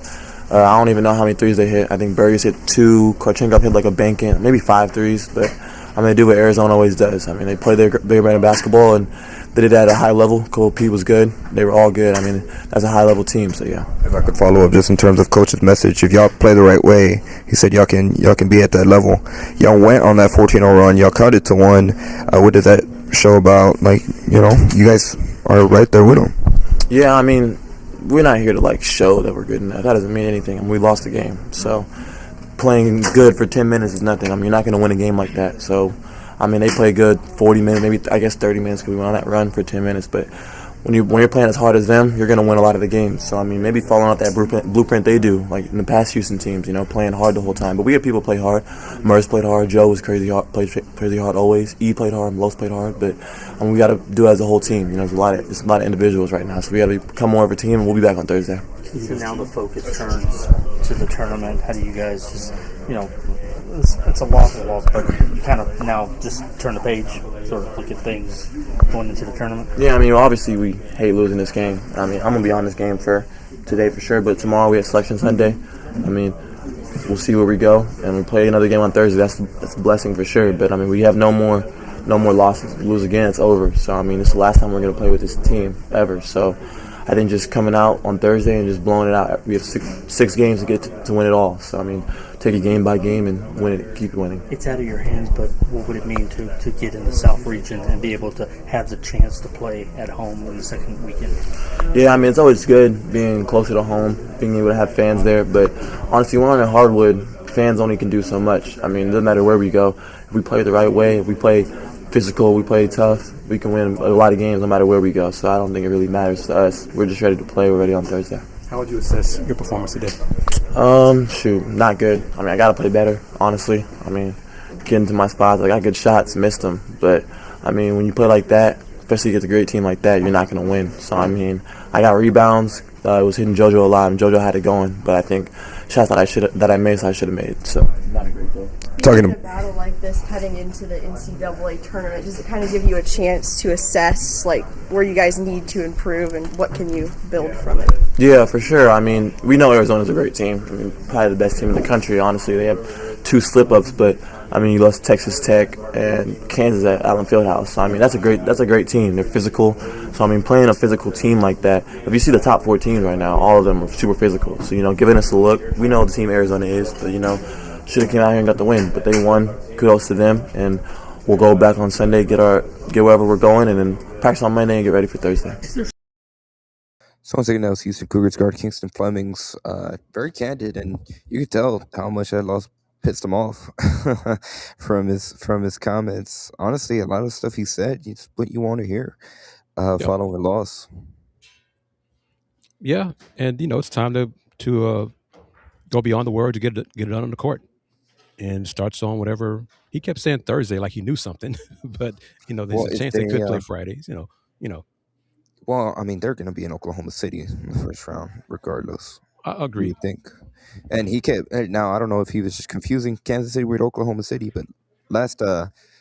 I don't even know how many threes they hit. I think Burgess hit 2. Korchenkov hit like a bank in, maybe 5 threes. But they do what Arizona always does. They play their brand of basketball, and they did that at a high level. Cole P was good. They were all good. That's a high level team. So yeah. If I could follow up just in terms of coach's message, if y'all play the right way, he said y'all can be at that level. Y'all went on that 14-0 run. Y'all cut it to 1. What did that show about? You guys are right there with them. Yeah, we're not here to show that we're good enough. That doesn't mean anything. We lost the game. So playing good for 10 minutes is nothing. You're not going to win a game like that. So, they play good 40 minutes, maybe 30 minutes because we went on that run for 10 minutes. But when you're playing as hard as them, you're going to win a lot of the games. So, maybe following out that blueprint they do, like in the past Houston teams, playing hard the whole time. But we had people play hard. Murs played hard. Joe was crazy hard, played crazy hard always. E played hard. Los played hard. But we got to do it as a whole team. There's a lot of individuals right now. So we got to become more of a team, and we'll be back on Thursday. So now the focus turns to the tournament. How do you guys just, it's a loss, but you kind of now just turn the page, sort of look at things going into the tournament? Yeah, obviously we hate losing this game. I'm going to be on this game for today for sure, but tomorrow we have Selection Sunday. We'll see where we go, and we play another game on Thursday. That's a blessing for sure, but we have no more losses. If we lose again, it's over. So, it's the last time we're going to play with this team ever. So, I think just coming out on Thursday and just blowing it out. We have six games to get to win it all. So, take it game by game and win it, keep winning. It's out of your hands, but what would it mean to get in the South region and be able to have the chance to play at home in the second weekend? Yeah, it's always good being closer to home, being able to have fans there. But honestly, when we're on hardwood, fans only can do so much. It doesn't matter where we go. If we play the right way, if we play physical, we play tough, we can win a lot of games no matter where we go. So I don't think it really matters to us. We're just ready to play. We're ready on Thursday. How would you assess your performance today? Not good. I got to play better, honestly. Getting to my spots, I got good shots, missed them. But, when you play like that, especially against a great team like that, you're not going to win. So, I got rebounds. I was hitting JoJo a lot, and JoJo had it going. But I think shots that I made, I should have made. So, not a great day. Talking a battle like this heading into the NCAA tournament, does it kind of give you a chance to assess where you guys need to improve and what can you build from it? Yeah, for sure. We know Arizona's a great team. Probably the best team in the country, honestly. They have 2 slip-ups, but you lost Texas Tech and Kansas at Allen Fieldhouse. So that's a great team. They're physical. So playing a physical team like that. If you see the top 4 teams right now, all of them are super physical. So giving us a look. We know the team Arizona is, but should have came out here and got the win, but they won. Kudos to them, and we'll go back on Sunday, get wherever we're going, and then practice on Monday and get ready for Thursday. So once again, that was Houston Cougars guard Kingston Flemings. Very candid, and you could tell how much that loss pissed him off from his comments. Honestly, a lot of stuff he said, it's what you want to hear following a loss. Yeah, and it's time to go beyond the word to get it done on the court, and starts on whatever he kept saying Thursday, like he knew something. But there's a chance they could play Fridays. Well, they're going to be in Oklahoma City in the first round, regardless. I agree. You think? And he kept. Now I don't know if he was just confusing Kansas City with Oklahoma City, but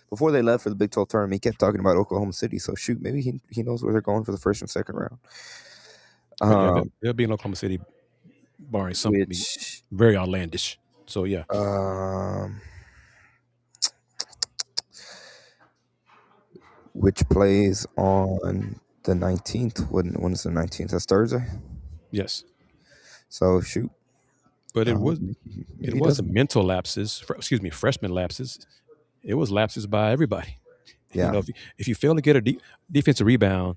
before they left for the Big 12 tournament, he kept talking about Oklahoma City. So shoot, maybe he knows where they're going for the first and second round. Yeah, they'll be in Oklahoma City, barring something very outlandish. So yeah. Which plays on the 19th. When is the 19th? That's Thursday? Yes. So shoot. But it was it He wasn't doesn't. mental lapses. Freshman lapses. It was lapses by everybody. Yeah, If you fail to get a defensive rebound,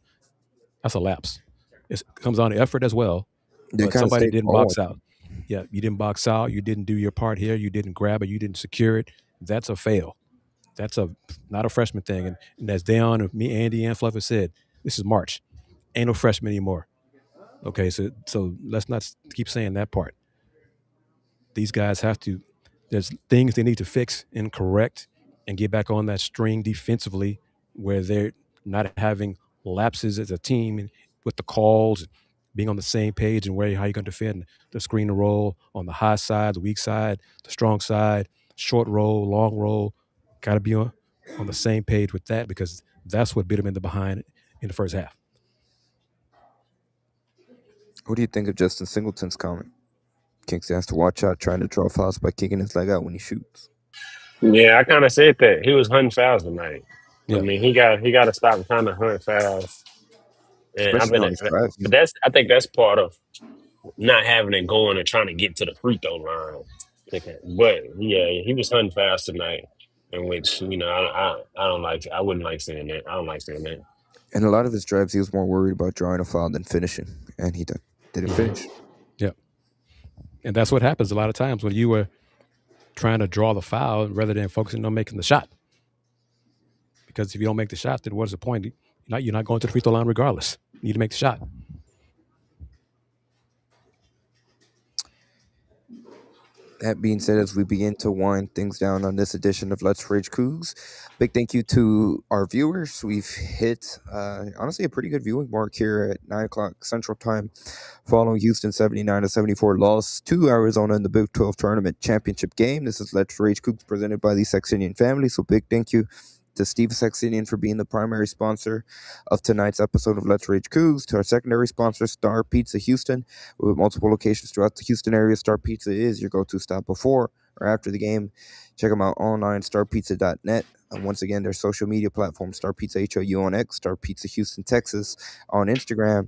that's a lapse. It comes on to effort as well, they but kind of somebody stay didn't cold. box out. Yeah, you didn't box out. You didn't do your part here. You didn't grab it. You didn't secure it. That's a fail. That's a not a freshman thing. And as Dayon, me, Andy, and Fluff have said, this is March. Ain't no freshman anymore. Okay, so let's not keep saying that part. These guys have to. There's things they need to fix and correct and get back on that string defensively, where they're not having lapses as a team and with the calls, being on the same page and where how you're going to defend the screen and roll on the high side, the weak side, the strong side, short roll, long roll. Got to be on the same page with that because that's what bit them in the behind in the first half. What do you think of Justin Singleton's comment? Kingston has to watch out trying to draw fouls by kicking his leg out when he shoots. Yeah, I kind of said that he was hunting fouls tonight. I Yeah, mean, he got to stop trying to hunt fouls. And I Especially mean, on his drives. but I think that's part of not having it going and trying to get to the free throw line. Okay. But yeah, he was hunting fouls tonight, in which I don't like. I wouldn't like seeing that. I don't like seeing that. And a lot of his drives, he was more worried about drawing a foul than finishing, and he didn't finish. yeah, and that's what happens a lot of times when you were trying to draw the foul rather than focusing on making the shot. Because if you don't make the shot, then what is the point? You're not going to the free throw line regardless. You need to make the shot. That being said, as we begin to wind things down on this edition of Let's Rage Coogs, big thank you to our viewers. We've hit, honestly, a pretty good viewing mark here at 9 o'clock Central Time, following Houston 79-74 loss to Arizona in the Big 12 Tournament Championship game. This is Let's Rage Coogs presented by the Saxenian Family. So big thank you to Steve Saxenian for being the primary sponsor of tonight's episode of Let's Rage Coogs, to our secondary sponsor, Star Pizza Houston, with multiple locations throughout the Houston area. Star Pizza is your go-to stop before or after the game. Check them out online, starpizza.net. And once again, their social media platform, Star Pizza HOU on X, Star Pizza Houston, Texas on Instagram.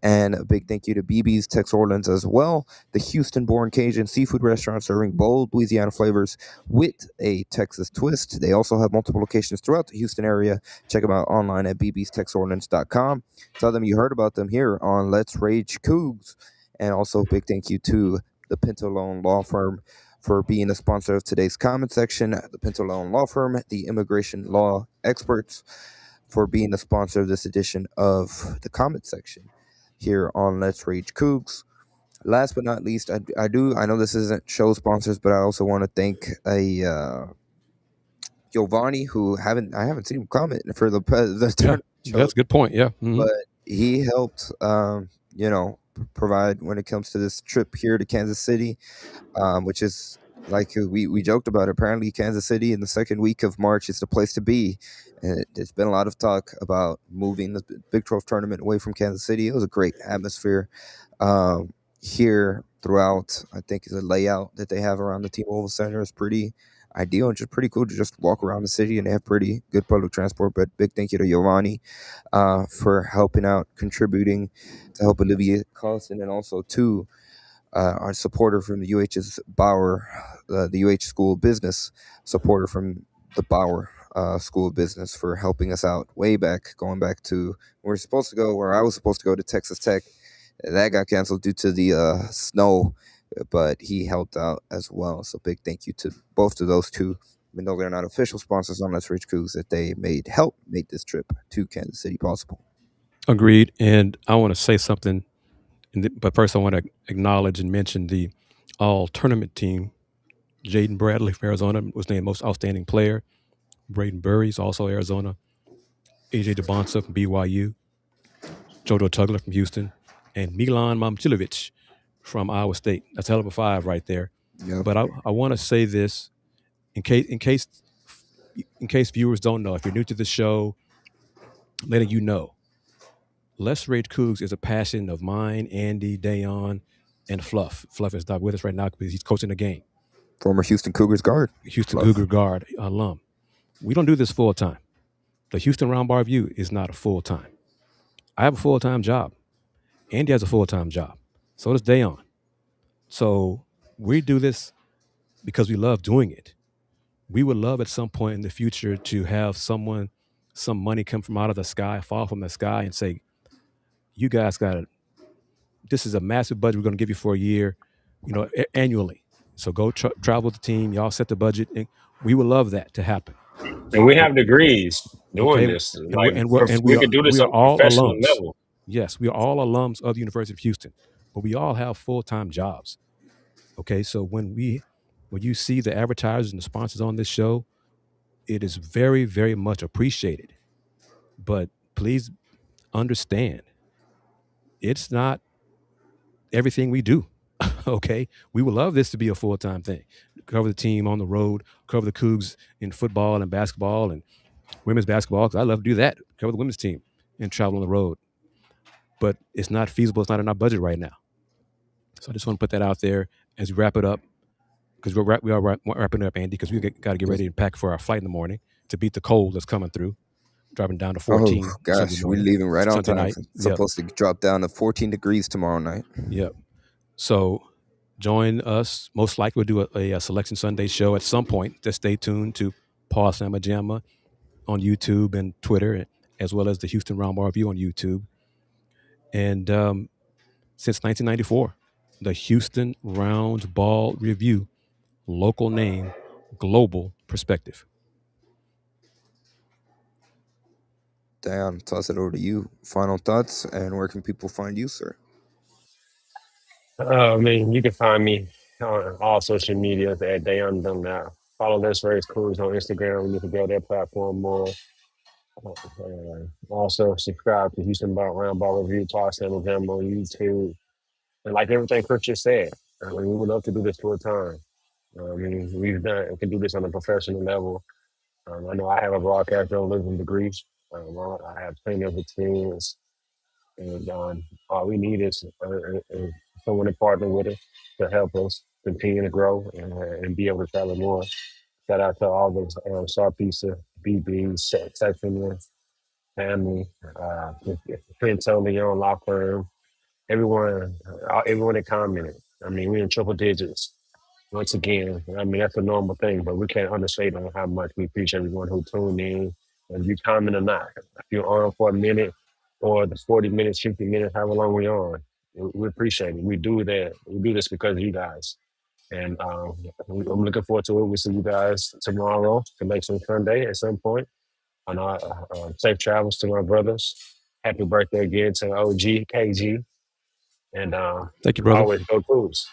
And a big thank you to BB's Tex Orleans as well, the Houston-born Cajun seafood restaurant serving bold Louisiana flavors with a Texas twist. They also have multiple locations throughout the Houston area. Check them out online at bbstexorleans.com. Tell them you heard about them here on Let's Rage Cougs. And also big thank you to the Pinto Loan Law Firm for being a sponsor of today's comment section. The Pinto Loan Law Firm, the immigration law experts, for being a sponsor of this edition of the comment section here on Let's Rage Cougs. Last but not least, I know this isn't show sponsors, but I also want to thank Giovanni, who I haven't seen him comment for the tournament show, That's a good point. Yeah. Mm-hmm. but he helped provide when it comes to this trip here to Kansas City, which is like we joked about. Apparently, Kansas City in the second week of March is the place to be. And there's been a lot of talk about moving the Big 12 tournament away from Kansas City. It was a great atmosphere here throughout. I think the layout that they have around the T-Mobile Center is pretty ideal and just pretty cool to just walk around the city, and they have pretty good public transport. But big thank you to Giovanni for helping out, contributing to help alleviate costs, and then also to our supporter from the UH's Bauer, the UH School of Business supporter from the Bauer School of Business, for helping us out way back, going back to where I was supposed to go to Texas Tech. That got canceled due to the snow, but he helped out as well. So big thank you to both of those two, even though they're not official sponsors on Let's Rich Cougs, that they help make this trip to Kansas City possible. Agreed. And I want to say something, but first I want to acknowledge and mention the all-tournament team. Jaden Bradley from Arizona was named most outstanding player. Braden Burries, also Arizona. AJ DeBonsa from BYU. Jojo Tugler from Houston. And Milan Momcilovic from Iowa State. That's a hell of a five right there. Yep. But I want to say this in case viewers don't know, if you're new to the show, letting you know, Let's Rage Cougs is a passion of mine, Andy, Dayon, and Fluff. Fluff is not with us right now because he's coaching the game. Former Houston Cougars guard. Houston Cougar guard alum. We don't do this full time. The Houston Round Bar View is not a full time. I have a full-time job. Andy has a full-time job. So does Dayon. So We do this because we love doing it. We would love at some point in the future to have some money come from out of the sky, fall from the sky, and say, "You guys got it. This is a massive budget we're going to give you for a year, annually. So go travel with the team. Y'all set the budget, and we would love that to happen." And we have degrees doing Okay, this. and we're, Like and we're, and we we are could do this we are on a all professional alums. level. Yes, we are all alums of the University of Houston, but we all have full-time jobs. Okay, so when you see the advertisers and the sponsors on this show, it is very, very much appreciated. But please understand, it's not everything we do. Okay, we would love this to be a full-time thing. Cover the team on the road, cover the Cougs in football and basketball and women's basketball, because I love to do that. Cover the women's team and travel on the road. But it's not feasible. It's not in our budget right now. So I just want to put that out there as we wrap it up, because we are wrapping it up, Andy, because we got to get ready and pack for our flight in the morning to beat the cold that's coming through, driving down to 14 Oh Sunday gosh, we're morning, leaving right on Sunday time. night. It's supposed to drop down to 14 degrees tomorrow night. Yep. So join us. Most likely we'll do a Selection Sunday show at some point. Just stay tuned to Paul Samajama on YouTube and Twitter, as well as the Houston Roundball Review on YouTube. And since 1994, the Houston Roundball Review, local name, global perspective. Dayon, toss it over to you. Final thoughts, and where can people find you, sir? I mean, you can find me on all social media at Dayon Dunlap. Follow Let's Race Coogs on Instagram. You can grow their platform more. Also, subscribe to Houston Roundball Review, Paul Samajama on YouTube. And like everything Chris just said, I mean, we would love to do this full time. I mean, we can do this on a professional level. I know I have a broadcast journalism degree. I have plenty of experience, and all we need is someone to partner with us to help us continue to grow and be able to travel more. Shout out to all those Sharp Pizza, BB's, Saxenian Family, Leon Law Firm, everyone that commented. I mean, we're in triple digits. Once again, I mean, that's a normal thing, but we can't understate on how much we appreciate everyone who tuned in. And if you comment or not, if you're on for a minute or the 40 minutes, 50 minutes, however long we're on, we appreciate it. We do that. We do this because of you guys. And I'm looking forward to it. We'll see you guys tomorrow, Connection Sunday at some point. And safe travels to my brothers. Happy birthday again to OG, KG. And Thank you, brother. always go Coogs.